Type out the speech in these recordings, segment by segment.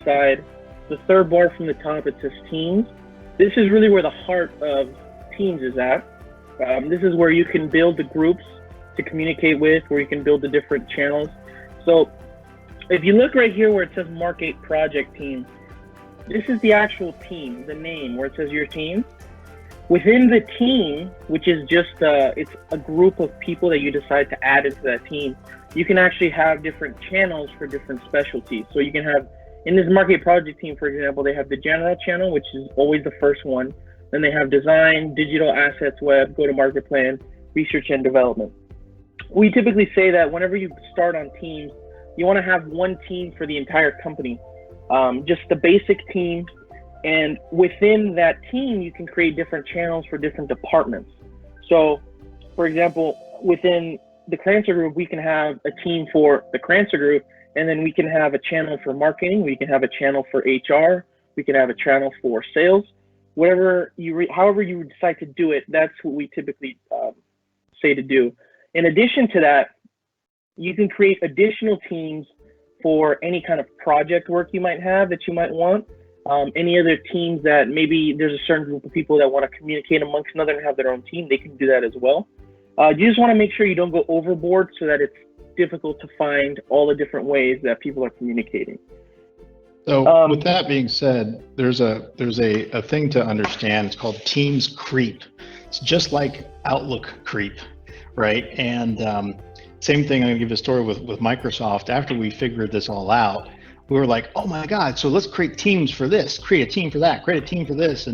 side, the third bar from the top, it says Teams. This is really where the heart of Teams is at. This is where you can build the groups to communicate with, where you can build the different channels. So if you look right here where it says Mark 8 Project Team, this is the actual team, the name where it says your team. Within the team, which is just it's a group of people that you decide to add into that team, you can actually have different channels for different specialties. So you can have, in this Mark 8 Project Team, for example, they have the general channel, which is always the first one. Then they have design, digital assets, web, go-to-market plan, research and development. We typically say that whenever you start on teams, you want to have one team for the entire company, just the basic team. And within that team, you can create different channels for different departments. So, for example, within the Crancer group, we can have a team for the Crancer group, and then we can have a channel for marketing. We can have a channel for HR. We can have a channel for sales. Whatever however you decide to do it, that's what we typically say to do. In addition to that, you can create additional teams for any kind of project work you might have that you might want. Any other teams that maybe there's a certain group of people that want to communicate amongst another and have their own team, they can do that as well. You just want to make sure you don't go overboard so that it's difficult to find all the different ways that people are communicating. So with that being said, there's a thing to understand. It's called Teams creep. It's just like Outlook creep, right? And same thing, I'm gonna give you a story with Microsoft. After we figured this all out, we were like, oh my God, so let's create teams for this, create a team for that, create a team for this.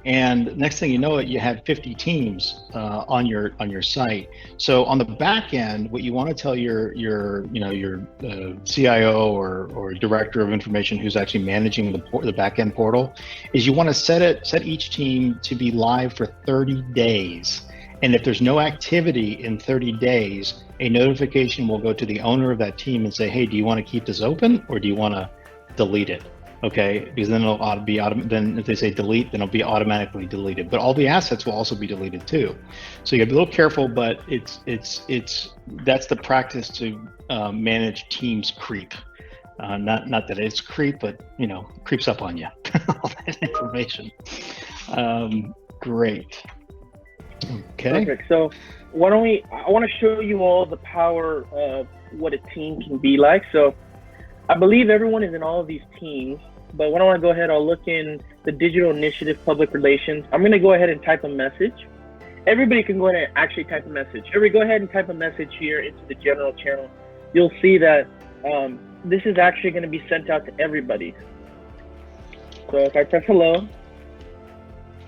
And next thing you know it, you have 50 teams on your site. So on the back end, what you want to tell your CIO or director of information who's actually managing the back end portal is you want to set each team to be live for 30 days. And if there's no activity in 30 days, a notification will go to the owner of that team and say, hey, do you want to keep this open or do you want to delete it? Okay, because then it'll be then if they say delete, then it'll be automatically deleted. But all the assets will also be deleted too. So you got to be a little careful, but it's that's the practice to manage Teams creep. Not that it's creep, but creeps up on you. All that information. Great. Okay. Perfect. So I want to show you all the power of what a team can be like. So I believe everyone is in all of these teams, but when I want to go ahead, I'll look in the digital initiative, public relations. I'm going to go ahead and type a message. Everybody can go ahead and actually type a message. Everybody go ahead and type a message here into the general channel. You'll see that this is actually going to be sent out to everybody. So if I press hello,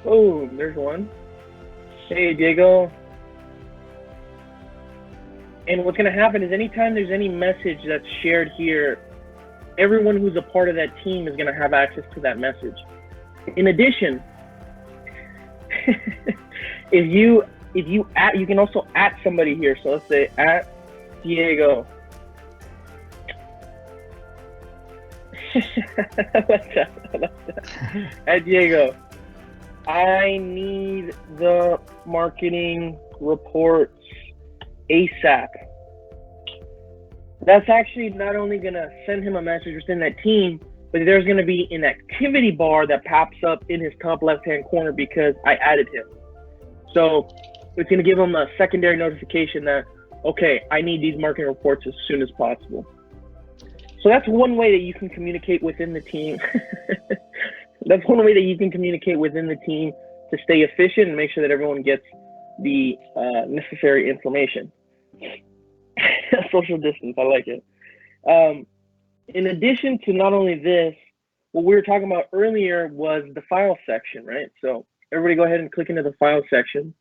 oh, there's one. Hey, Diego. And what's going to happen is anytime there's any message that's shared here, everyone who's a part of that team is going to have access to that message. In addition, you can also @ somebody here. So let's say @ Diego. I like that. @ Diego. I need the marketing reports ASAP. That's actually not only going to send him a message within that team, but there's going to be an activity bar that pops up in his top left-hand corner because I added him. So it's going to give him a secondary notification that, okay, I need these marketing reports as soon as possible. So that's one way that you can communicate within the team. That's one way that you can communicate within the team to stay efficient and make sure that everyone gets the necessary information. Social distance, I like it. In addition to not only this, what we were talking about earlier was the file section, right? So everybody go ahead and click into the file section.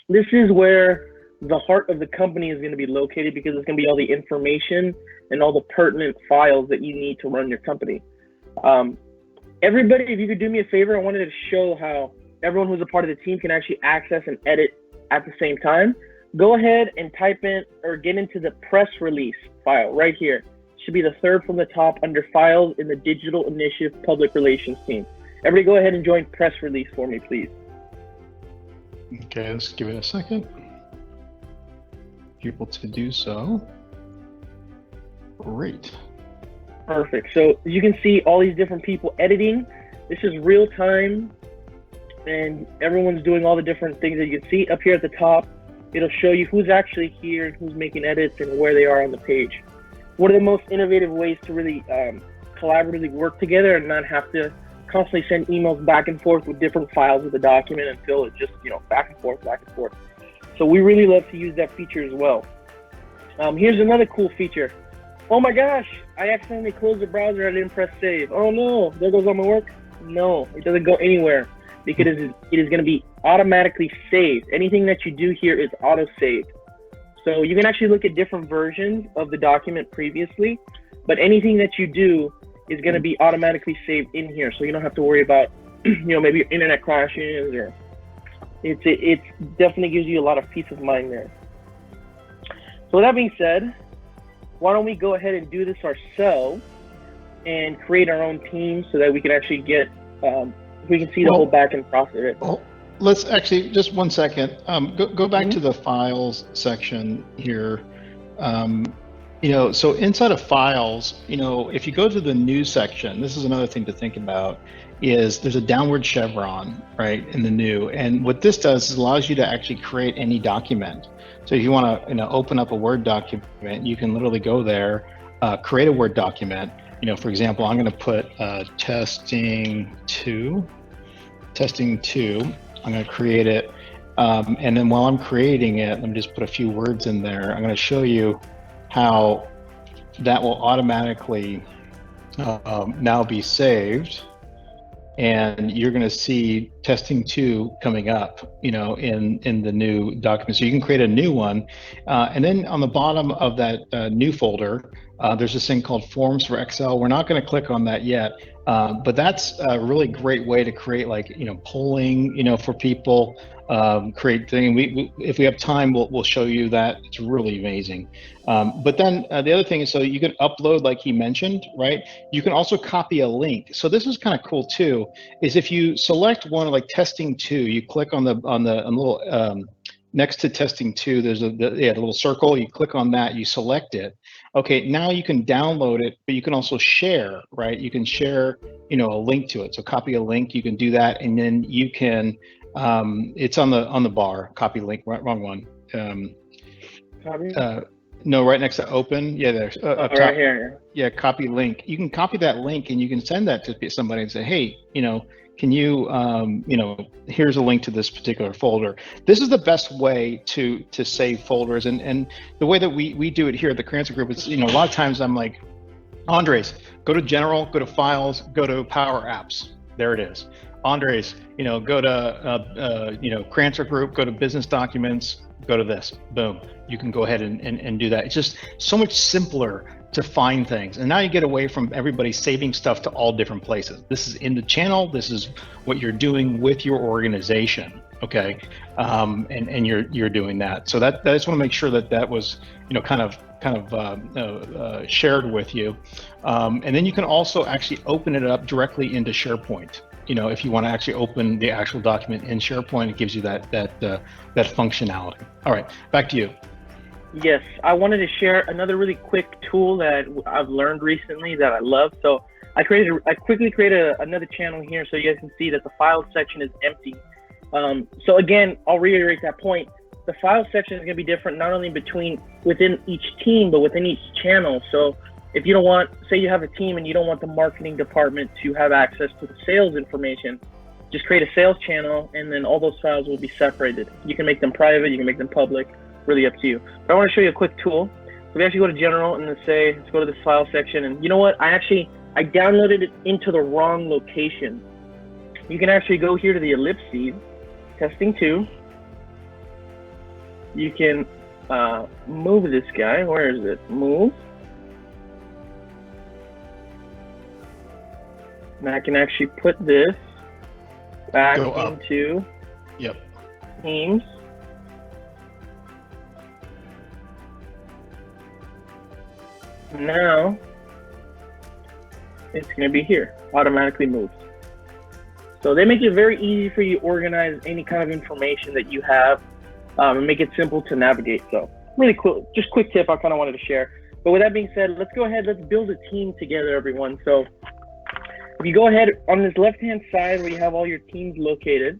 This is where the heart of the company is going to be located because it's going to be all the information and all the pertinent files that you need to run your company. Everybody, if you could do me a favor, I wanted to show how everyone who's a part of the team can actually access and edit at the same time. Go ahead and type in or get into the press release file right here. It should be the third from the top under files in the digital initiative public relations team. Everybody go ahead and join press release for me, please. Okay, let's give it a second. Able to do so. Great. Perfect. So as you can see all these different people editing. This is real time, and everyone's doing all the different things that you can see up here at the top. It'll show you who's actually here and who's making edits and where they are on the page. One of the most innovative ways to really collaboratively work together and not have to constantly send emails back and forth with different files of the document and fill it just, back and forth. So we really love to use that feature as well. Here's another cool feature. Oh my gosh, I accidentally closed the browser. I didn't press save. Oh no, there goes all my work. No, it doesn't go anywhere because it is going to be automatically saved. Anything that you do here is auto-saved. So you can actually look at different versions of the document previously, but anything that you do is going to be automatically saved in here. So you don't have to worry about, maybe your internet crashes, or it definitely gives you a lot of peace of mind there. So with that being said, why don't we go ahead and do this ourselves and create our own team so that we can actually get, we can see the whole back-end process. Well, let's actually, just 1 second, go back to the files section here. So inside of files, if you go to the new section, this is another thing to think about, is there's a downward chevron, right, in the new. And what this does is allows you to actually create any document. So if you want to, open up a Word document, you can literally go there, create a Word document. For example, I'm going to put testing 2. I'm going to create it. And then while I'm creating it, let me just put a few words in there. I'm going to show you how that will automatically now be saved. And you're going to see testing 2 coming up, in the new document. So you can create a new one. And then on the bottom of that new folder, there's this thing called Forms for Excel. We're not going to click on that yet, but that's a really great way to create, polling, for people, create thing. If we have time, we'll show you that. It's really amazing. But then the other thing is, so you can upload, like he mentioned, right? You can also copy a link. So this is kind of cool too, is if you select one like testing 2, you click on the little, next to testing 2, there's the little circle, you click on that, you select it. Okay, now you can download it, but you can also share, right? You can share, a link to it. So copy a link, you can do that, and then you can, it's on the bar, copy link, wrong one. No, right next to open. Yeah, there's up top. Right here. Yeah, copy link. You can copy that link and you can send that to somebody and say, hey, can you, here's a link to this particular folder. This is the best way to save folders. And the way that we do it here at the Crancer Group is, a lot of times I'm like, Andres, go to General, go to Files, go to Power Apps. There it is. Andres, go to, Crancer Group, go to Business Documents, go to this, boom. You can go ahead and do that. It's just so much simpler to find things. And now you get away from everybody saving stuff to all different places. This is in the channel. This is what you're doing with your organization. Okay. And you're doing that. So that I just want to make sure that was, kind of shared with you. And then you can also actually open it up directly into SharePoint. If you want to actually open the actual document in SharePoint, it gives you that functionality. All right, back to you. Yes, I wanted to share another really quick tool that I've learned recently that I love. So I quickly created another channel here so you guys can see that the file section is empty. So again, I'll reiterate that point. The file section is going to be different not only within each team, but within each channel. So if you don't want, say you have a team and you don't want the marketing department to have access to the sales information, just create a sales channel and then all those files will be separated. You can make them private, you can make them public, really up to you. But I want to show you a quick tool. So we actually go to General and then let's go to this file section. And you know what? I downloaded it into the wrong location. You can actually go here to the ellipses, testing 2. You can move this guy. Where is it? Move. And I can actually put this back into Teams. Now it's going to be here, automatically moved. So they make it very easy for you to organize any kind of information that you have and make it simple to navigate. So really cool. Just quick tip I kind of wanted to share. But with that being said, let's go ahead, let's build a team together, everyone. So if you go ahead on this left-hand side where you have all your teams located,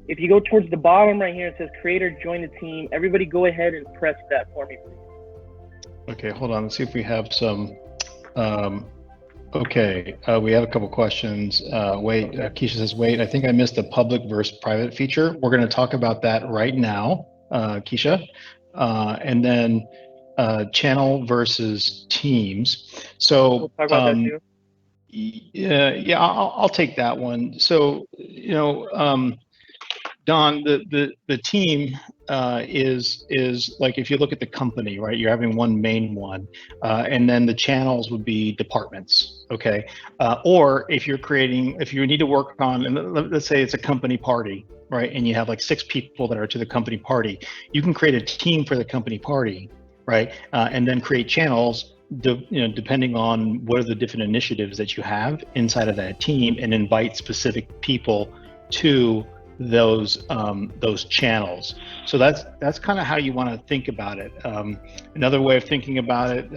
if you go towards the bottom right here, it says create or join the team. Everybody go ahead and press that for me, please. Okay, hold on. Let's see if we have some. Okay, we have a couple questions. Wait, Keisha says, wait, I think I missed the public versus private feature. We're going to talk about that right now, Keisha. And then channel versus teams. So We'll talk about that too. yeah, I'll take that one. So, you know, Don, the team is like, if you look at the company, right, you're having one main one, and then the channels would be departments, okay? Or if you need to work on, and let's say it's a company party, right, and you have like 6 people that are to the company party, you can create a team for the company party, right, and then create channels, depending on what are the different initiatives that you have inside of that team, and invite specific people to those channels. So that's kind of how you want to think about it. Another way of thinking about it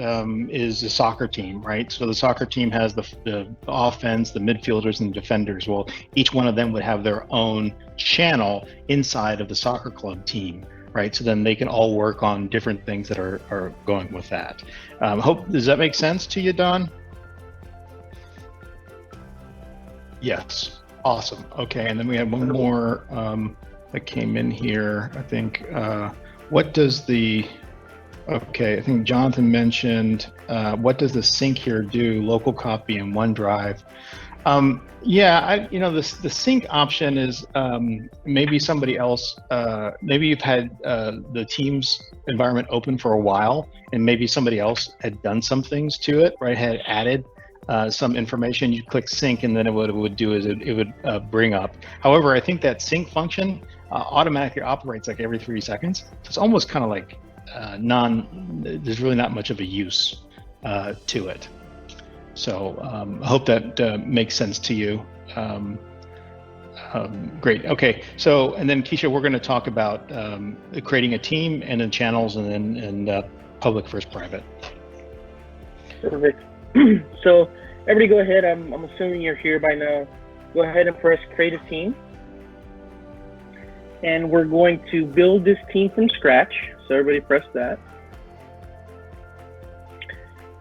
is the soccer team, right? So the soccer team has the offense, the midfielders, and the defenders. Well, each one of them would have their own channel inside of the soccer club team, right? So then they can all work on different things that are going with that. Does that make sense to you, Don? Yes. Awesome. Okay, and then we have one more that came in here. I think. What does the? Okay, I think Jonathan mentioned. What does the sync here do? Local copy in OneDrive. Yeah, the sync option is maybe somebody else. Maybe you've had the Teams environment open for a while, and maybe somebody else had done some things to it, right? Had added some information. You click sync, and then what it would do is it would bring up. However, I think that sync function automatically operates like every 3 seconds. So it's almost kind of like there's really not much of a use to it. So I hope that makes sense to you. Great. Okay. So, and then Keisha, we're going to talk about creating a team, and then channels, and then public versus private. Perfect. So everybody go ahead, I'm assuming you're here by now. Go ahead and press create a team. And we're going to build this team from scratch. So everybody press that.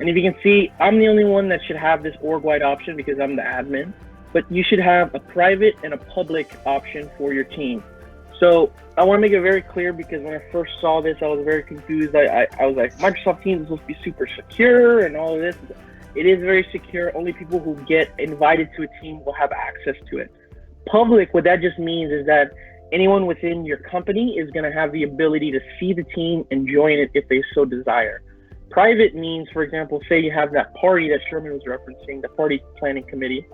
And if you can see, I'm the only one that should have this org-wide option because I'm the admin. But you should have a private and a public option for your team. So I want to make it very clear, because when I first saw this, I was very confused. I was like, Microsoft Teams is supposed to be super secure and all of this. It is very secure. Only people who get invited to a team will have access to it. Public, what that just means is that anyone within your company is going to have the ability to see the team and join it if they so desire. Private means, for example, say you have that party that Sherman was referencing, the party planning committee.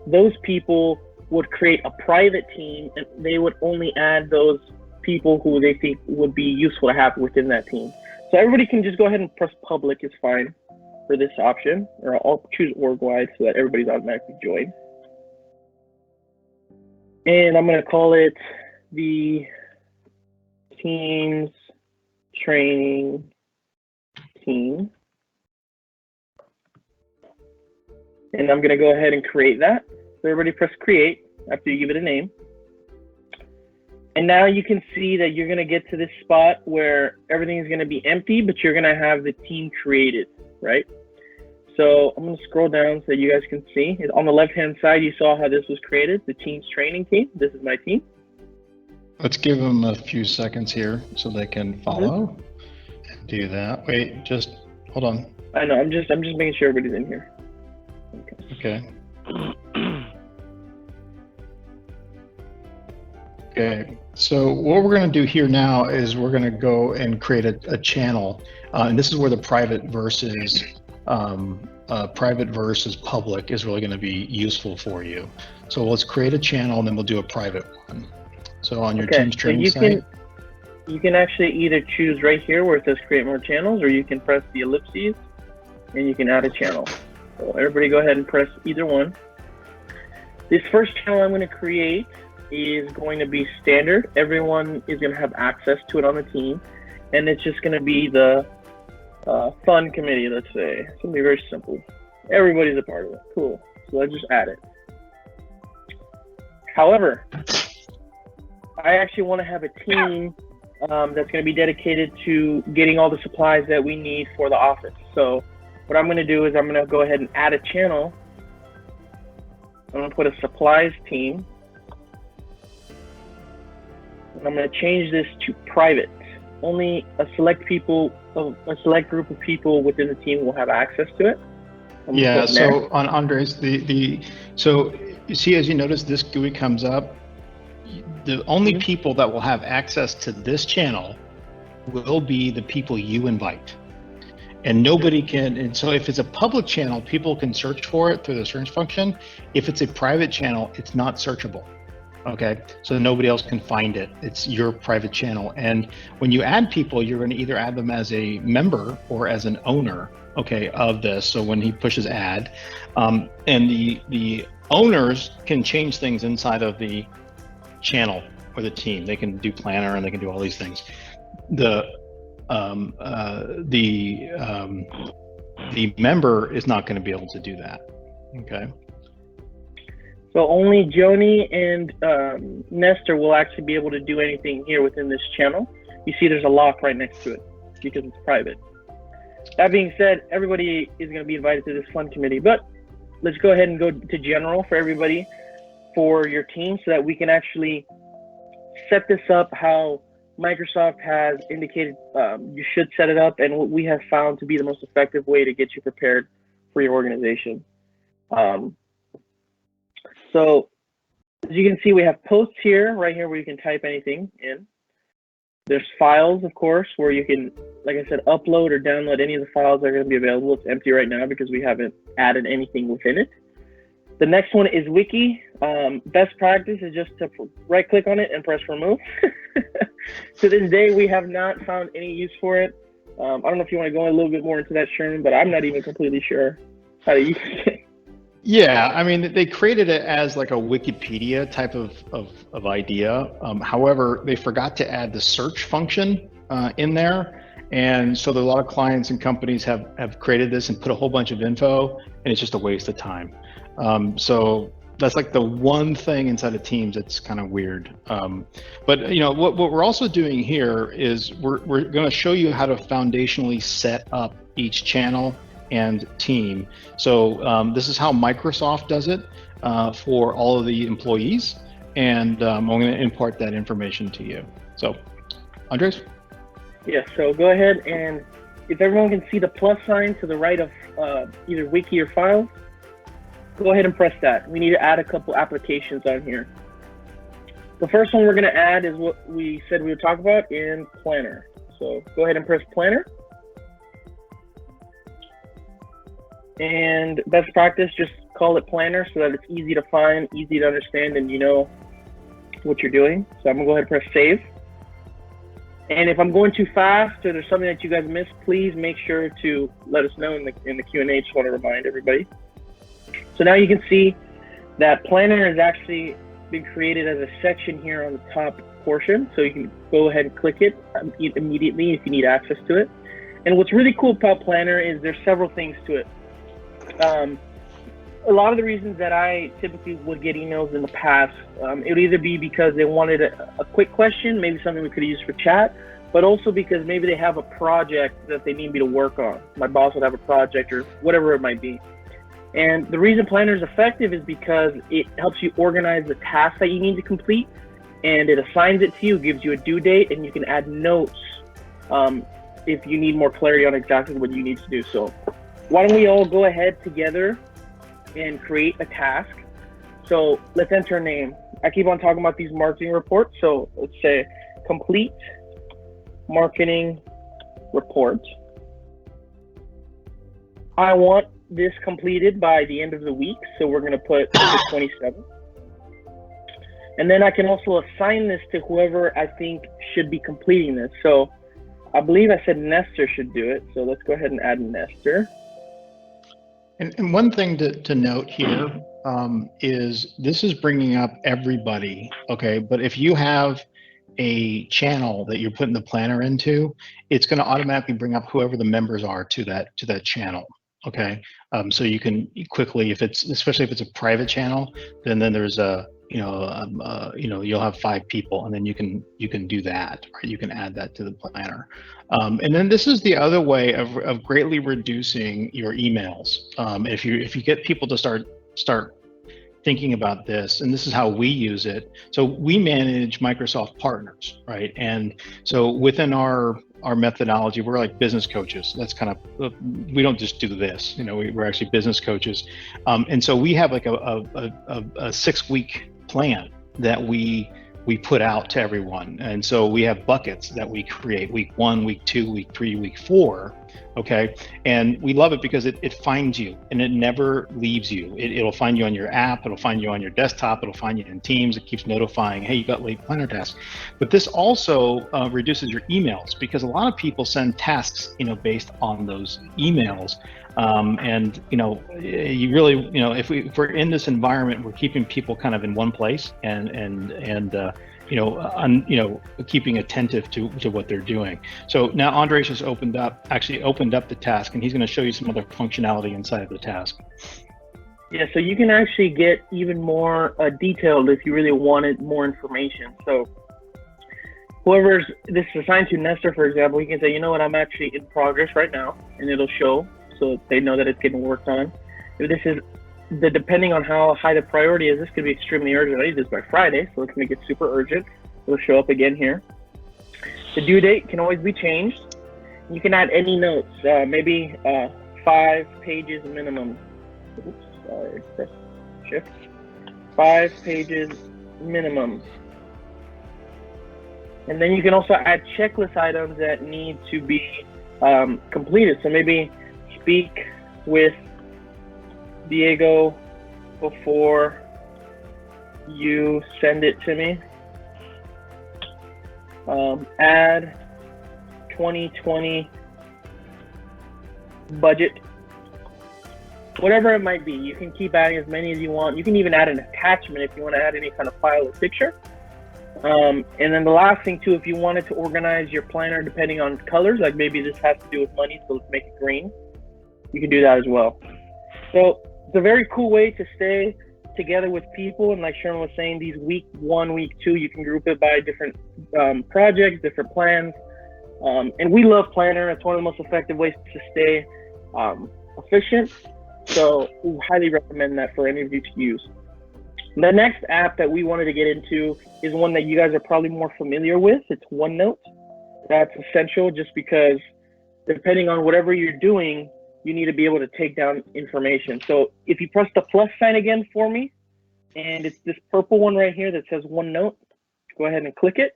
Those people would create a private team, and they would only add those people who they think would be useful to have within that team. So everybody can just go ahead and press public is fine for this option, or I'll choose org-wide so that everybody's automatically joined. And I'm going to call it the Teams Training Team. And I'm going to go ahead and create that. So everybody press create after you give it a name. And now you can see that you're going to get to this spot where everything is going to be empty, but you're going to have the team created, right? So I'm going to scroll down so that you guys can see. On the left-hand side, you saw how this was created, the Teams Training Team. This is my team. Let's give them a few seconds here so they can follow and do that. Wait, just hold on. I know, I'm just making sure everybody's in here. Okay. Okay, so what we're going to do here now is we're going to go and create a channel, and this is where the private versus public is really going to be useful for you. So let's create a channel, and then we'll do a private one. So on your Teams training site, you can actually either choose right here where it says create more channels, or you can press the ellipses and you can add a channel. So everybody go ahead and press either one. This first channel I'm going to create is going to be standard. Everyone is going to have access to it on the team, and it's just going to be the fun committee, let's say. It's gonna be very simple. Everybody's a part of it. Cool. So let's just add it. However, I actually want to have a team that's going to be dedicated to getting all the supplies that we need for the office. So what I'm going to do is I'm going to go ahead and add a channel. I'm going to put a supplies team. And I'm going to change this to private. Only a select group of people within the team will have access to it. Yeah, so on Andres, so you see, as you notice, this GUI comes up. The only people that will have access to this channel will be the people you invite. And nobody can, and so if it's a public channel, people can search for it through the search function. If it's a private channel, it's not searchable. Okay, so nobody else can find it. It's your private channel. And when you add people, you're going to either add them as a member or as an owner, okay, of this. So when he pushes add, and the owners can change things inside of the channel or the team. They can do planner and they can do all these things. The member is not going to be able to do that. Okay. So only Joni and Nestor will actually be able to do anything here within this channel. You see there's a lock right next to it because it's private. That being said, everybody is going to be invited to this fun committee, but let's go ahead and go to general for everybody for your team so that we can actually set this up how Microsoft has indicated you should set it up and what we have found to be the most effective way to get you prepared for your organization. So as you can see, we have posts here, right here, where you can type anything in. There's files, of course, where you can, like I said, upload or download any of the files that are going to be available. It's empty right now because we haven't added anything within it. The next one is Wiki. Best practice is just to right click on it and press remove. To this day, we have not found any use for it. I don't know if you want to go a little bit more into that, Sherman, but I'm not even completely sure how to use it. Yeah, I mean, they created it as like a Wikipedia type of idea. However, they forgot to add the search function in there. And so a lot of clients and companies have created this and put a whole bunch of info, and it's just a waste of time. So that's like the one thing inside of Teams that's kind of weird. But you know what we're also doing here is we're going to show you how to foundationally set up each channel and team. So this is how Microsoft does it for all of the employees, and I'm going to impart that information to you. So, Andres? Yeah, so go ahead, and if everyone can see the plus sign to the right of either Wiki or Files, go ahead and press that. We need to add a couple applications on here. The first one we're going to add is what we said we would talk about in Planner. So go ahead and press Planner. And best practice, just call it Planner so that it's easy to find, easy to understand, and you know what you're doing. So I'm gonna go ahead and press Save. And if I'm going too fast or there's something that you guys missed, please make sure to let us know in the Q&A. Just want to remind everybody. So now you can see that Planner has actually been created as a section here on the top portion. So you can go ahead and click it immediately if you need access to it. And what's really cool about Planner is there's several things to it. A lot of the reasons that I typically would get emails in the past, it would either be because they wanted a quick question, maybe something we could use for chat, but also because maybe they have a project that they need me to work on. My boss would have a project or whatever it might be. And the reason Planner is effective is because it helps you organize the tasks that you need to complete, and it assigns it to you, gives you a due date, and you can add notes if you need more clarity on exactly what you need to do. So why don't we all go ahead together and create a task. So let's enter a name. I keep on talking about these marketing reports. So let's say complete marketing report. I want this completed by the end of the week. So we're gonna put the 27th. And then I can also assign this to whoever I think should be completing this. So I believe I said Nestor should do it. So let's go ahead and add Nestor. And one thing to note here is this is bringing up everybody, okay? But if you have a channel that you're putting the planner into, it's going to automatically bring up whoever the members are to that channel. Okay, so you can quickly, especially if it's a private channel, then there's you'll have 5 people, and then you can do that, right? You can add that to the planner. And then this is the other way of greatly reducing your emails. If you get people to start thinking about this, and this is how we use it. So we manage Microsoft partners, right? And so within our methodology, we're like business coaches. That's kind of, we don't just do this, we're actually business coaches. And so we have like a 6-week plan that we put out to everyone. And so we have buckets that we create: week 1, week 2, week 3, week 4. Okay. And we love it because it finds you and it never leaves you. It'll find you on your app. It'll find you on your desktop. It'll find you in Teams. It keeps notifying, hey, you got late planner tasks. But this also reduces your emails, because a lot of people send tasks, based on those emails. And you really, if we're in this environment, we're keeping people kind of in one place and keeping attentive to what they're doing. So now Andres has opened up the task, and he's going to show you some other functionality inside of the task. Yeah, so you can actually get even more detailed if you really wanted more information. So this is assigned to Nestor, for example, you can say, you know what, I'm actually in progress right now, and it'll show, so they know that it's getting worked on. If this is depending on how high the priority is, this could be extremely urgent. I need this by Friday, so let's make it super urgent. It'll show up again here. The due date can always be changed. You can add any notes, maybe 5 pages minimum. Oops, sorry, press shift. 5 pages minimum. And then you can also add checklist items that need to be completed. So maybe speak with Diego before you send it to me. Add 2020 budget. Whatever it might be, you can keep adding as many as you want. You can even add an attachment if you want to add any kind of file or picture. And then the last thing too, if you wanted to organize your planner depending on colors, like maybe this has to do with money, so let's make it green, you can do that as well. So it's a very cool way to stay together with people. And like Sherman was saying, these week 1, week 2, you can group it by different projects, different plans. And we love Planner. It's one of the most effective ways to stay efficient. So we highly recommend that for any of you to use. The next app that we wanted to get into is one that you guys are probably more familiar with. It's Onenote. That's essential just because depending on whatever you're doing, you need to be able to take down information. So if you press the plus sign again for me, and it's this purple one right here that says Onenote, go ahead and click it.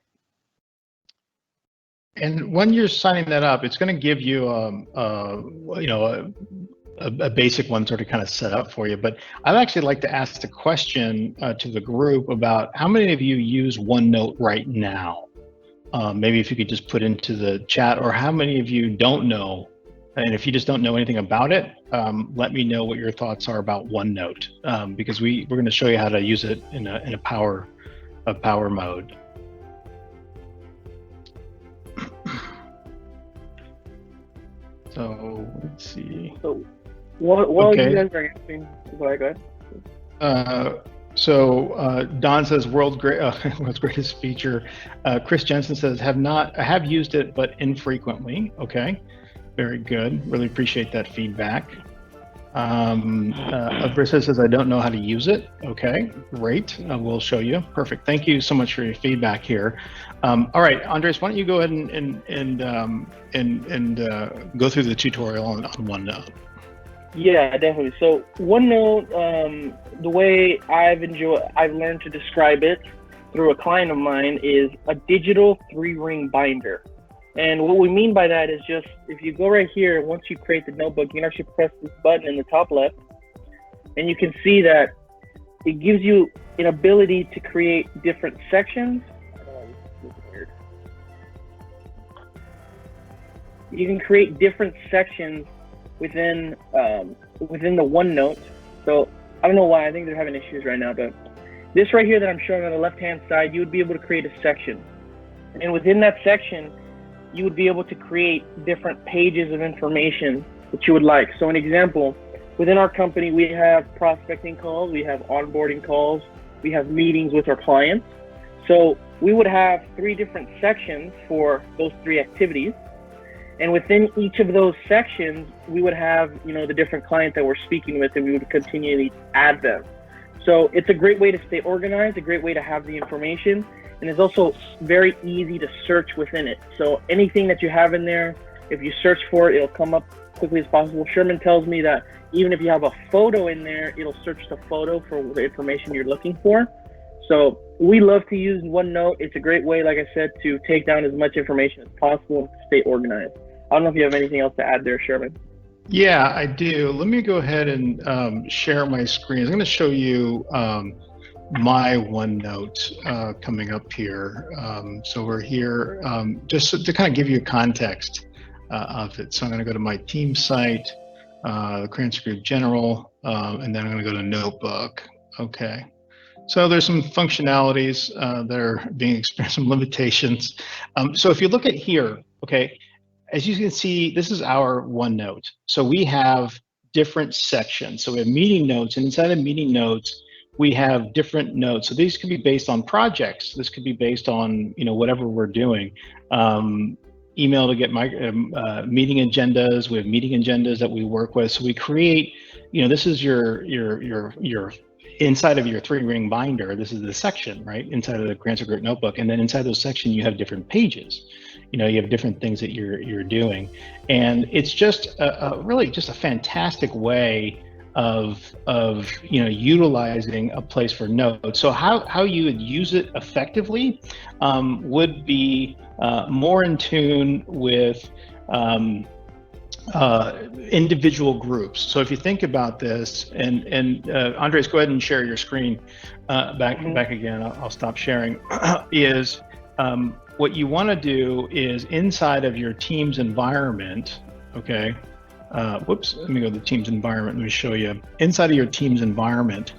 And when you're signing that up, it's going to give you a basic one sort of kind of set up for you. But I'd actually like to ask the question to the group about how many of you use OneNote right now? Maybe if you could just put into the chat, or how many of you don't know. And if you just don't know anything about it, let me know what your thoughts are about OneNote, because we're going to show you how to use it in a power mode. So let's see. So while you guys are answering, go ahead. So Don says world's greatest feature. Chris Jensen says I have used it, but infrequently. Okay. Very good. Really appreciate that feedback. Brissa says, I don't know how to use it. Okay, great. We'll show you. Perfect. Thank you so much for your feedback here. All right, Andres, why don't you go ahead and go through the tutorial on OneNote? Yeah, definitely. So OneNote, the way I've learned to describe it through a client of mine is a digital 3-ring binder. And what we mean by that is just, if you go right here, once you create the notebook, you can actually press this button in the top left, and you can see that it gives you an ability to create different sections. You can create different sections within the OneNote. So I don't know why, I think they're having issues right now, but this right here that I'm showing on the left-hand side, you would be able to create a section. And within that section, you would be able to create different pages of information that you would like. So an example, within our company, we have prospecting calls, we have onboarding calls, we have meetings with our clients. So we would have 3 different sections for those 3 activities. And within each of those sections, we would have, the different clients that we're speaking with, and we would continually add them. So it's a great way to stay organized, a great way to have the information, and it's also very easy to search within it. So anything that you have in there, if you search for it, it'll come up quickly as possible. Sherman tells me that even if you have a photo in there, it'll search the photo for the information you're looking for. So we love to use OneNote. It's a great way, like I said, to take down as much information as possible and stay organized. I don't know if you have anything else to add there, Sherman. Yeah, I do. Let me go ahead and share my screen. I'm going to show you my OneNote coming up here. So we're here just to kind of give you a context of it. So I'm going to go to my team site, the Crancer Group General, and then I'm going to go to Notebook. Okay. So there's some functionalities that are being experienced, some limitations. So if you look at here, okay, as you can see, this is our OneNote. So we have different sections. So we have meeting notes, and inside of meeting notes, we have different notes. So these could be based on projects. This could be based on whatever we're doing. Email to get meeting agendas. We have meeting agendas that we work with. So we create. This is your inside of your 3-ring binder. This is the section, right, inside of the Crancer Group Notebook, and then inside those sections you have different pages. You have different things that you're doing, and it's just really just a fantastic way of utilizing a place for notes. So how you would use it effectively would be more in tune with individual groups. So if you think about this, and Andres, go ahead and share your screen back again. I'll stop sharing. What you want to do is inside of your team's environment, okay? Whoops, let me go to the team's environment. Let me show you. Inside of your team's environment,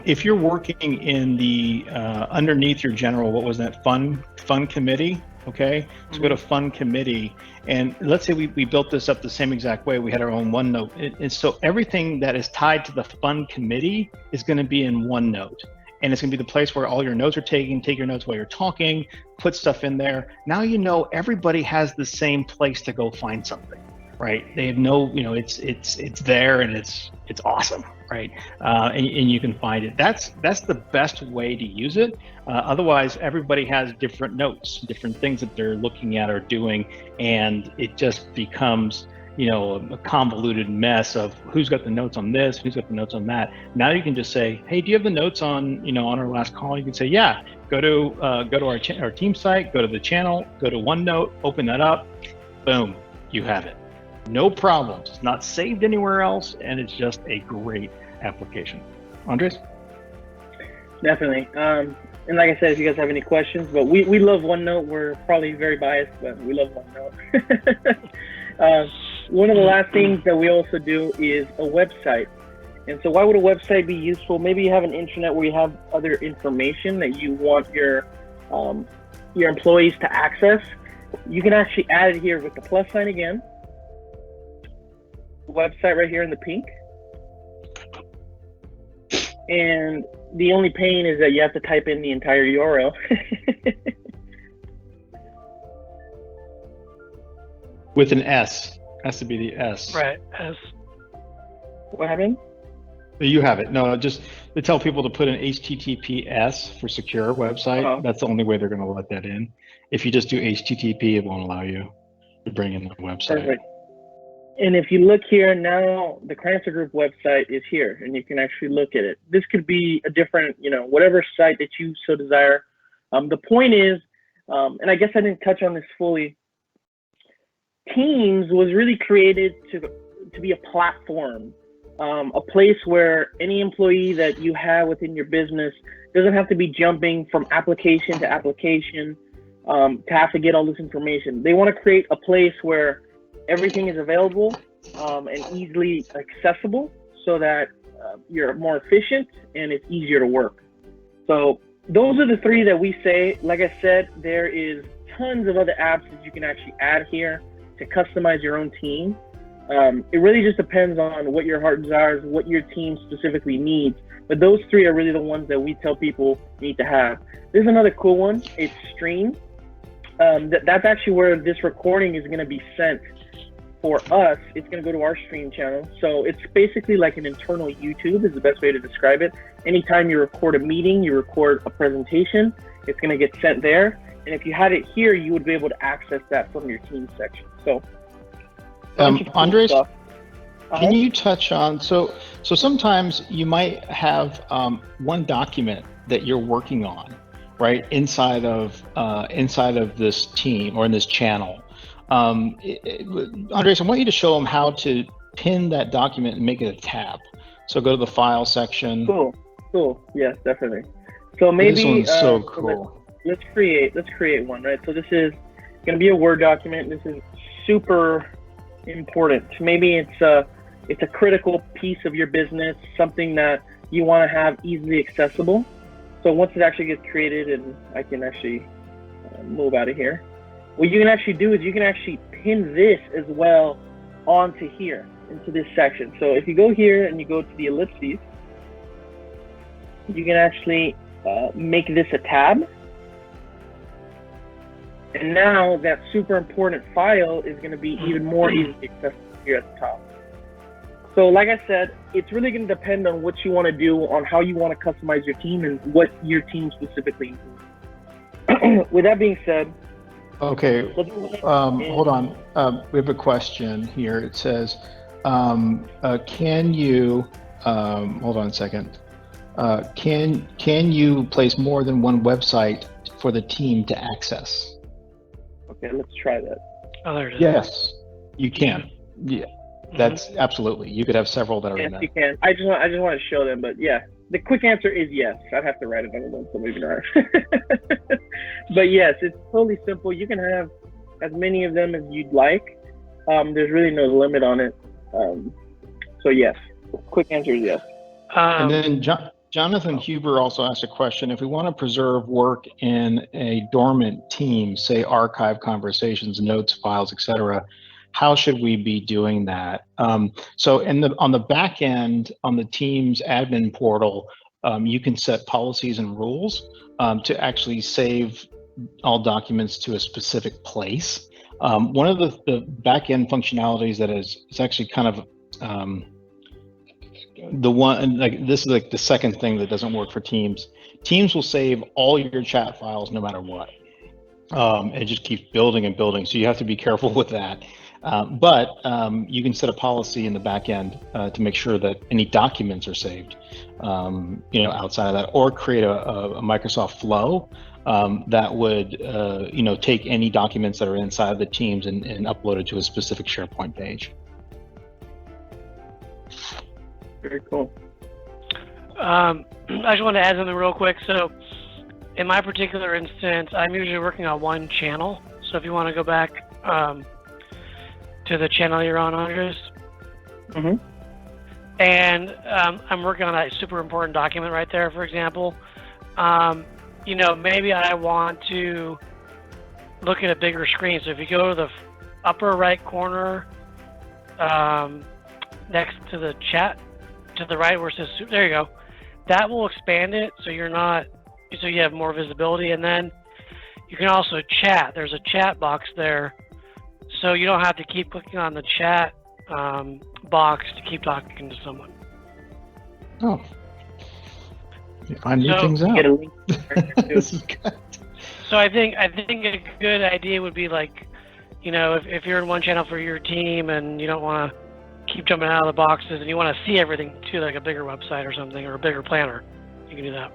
if you're working in the underneath your general, what was that, fun committee? Okay, so go to fun committee, and let's say we built this up the same exact way. We had our own OneNote, and so everything that is tied to the fun committee is going to be in OneNote. And it's going to be the place where all your notes are taken. Take your notes while you're talking, put stuff in there. Now everybody has the same place to go find something, right? They have it's there, and it's awesome, right? And you can find it. That's the best way to use it. Otherwise, everybody has different notes, different things that they're looking at or doing, and it just becomes a convoluted mess of who's got the notes on this, who's got the notes on that. Now you can just say, hey, do you have the notes on on our last call? You can say, yeah. Go to our team site, go to the channel, go to OneNote, open that up, boom, you have it. No problems. It's not saved anywhere else, and it's just a great application. Andres? Definitely. And like I said, if you guys have any questions, but we love OneNote. We're probably very biased, but we love OneNote. One of the last things that we also do is a website. And so why would a website be useful? Maybe you have an intranet where you have other information that you want your employees to access. You can actually add it here with the plus sign again. Website right here in the pink. And the only pain is that you have to type in the entire URL. With an S. Has to be the S. Right, S. What happened? You have it. No, just to tell people to put an HTTPS for secure website. Uh-huh. That's the only way they're going to let that in. If you just do HTTP, it won't allow you to bring in the website. Perfect. And if you look here now, the Crancer Group website is here, and you can actually look at it. This could be a different, whatever site that you so desire. The point is, and I guess I didn't touch on this fully, Teams was really created to be a platform, a place where any employee that you have within your business doesn't have to be jumping from application to application to have to get all this information. They want to create a place where everything is available and easily accessible so that you're more efficient and it's easier to work. So those are the 3 that we say. Like I said, there is tons of other apps that you can actually add here to customize your own team. It really just depends on what your heart desires, what your team specifically needs. But those three are really the ones that we tell people need to have. There's another cool one. It's Stream. That's actually where this recording is going to be sent. For us, it's going to go to our stream channel. So it's basically like an internal YouTube is the best way to describe it. Anytime you record a meeting, you record a presentation, it's going to get sent there. And if you had it here, you would be able to access that from your team section. So, Andres, can you touch on, so sometimes you might have one document that you're working on, right, inside of this team or in this channel. Andres, I want you to show them how to pin that document and make it a tab. So go to the file section. Cool. Yes, definitely. So maybe this one's so cool. Let's create one, right? So this is going to be a Word document. This is super important. Maybe it's a critical piece of your business, something that you want to have easily accessible. So once it actually gets created, and I can actually move out of here. What you can actually do is you can actually pin this as well onto here, into this section. So if you go here and you go to the ellipses, you can actually make this a tab. And now that super important file is going to be even more easily accessible here at the top. So like I said, it's really going to depend on what you want to do, on how you want to customize your team and what your team specifically needs. With that being said, okay, hold on. We have a question here. It says, can you, hold on a second. Can you place more than one website for the team to access? Okay, let's try that. Oh, there it is. Yes, you can. Yeah, that's absolutely. You could have several that are in Yes, there. you can. I just want to show them, but yeah, the quick answer is yes. I'd have to write another one, so maybe not. But yes, it's totally simple. You can have as many of them as you'd like. There's really no limit on it. So yes, quick answer is yes. And then Jonathan Huber also asked a question. If we want to preserve work in a dormant team, say archive conversations, notes, files, etc., how should we be doing that? So on the back end, on the team's admin portal, you can set policies and rules to actually save all documents to a specific place. One of the back end functionalities that is actually kind of the one, like this is like the second thing that doesn't work for Teams. Teams will save all your chat files no matter what. It just keeps building and building, so you have to be careful with that. But you can set a policy in the back end to make sure that any documents are saved, outside of that, or create a Microsoft flow that would, take any documents that are inside the Teams and upload it to a specific SharePoint page. Very cool. I just want to add something real quick. So in my particular instance, I'm usually working on one channel. So if you want to go back to the channel you're on, Andres. Mm-hmm. And I'm working on that super important document right there, for example. Maybe I want to look at a bigger screen. So if you go to the upper right corner next to the chat, to the right where it says, there you go. That will expand it so you have more visibility. And then you can also chat. There's a chat box there. So you don't have to keep clicking on the chat box to keep talking to someone. Oh. You find new things out. Get a link. This is good. So I think a good idea would be like, if you're in one channel for your team and you don't want to keep jumping out of the boxes and you want to see everything too, like a bigger website or something, or a bigger planner, you can do that.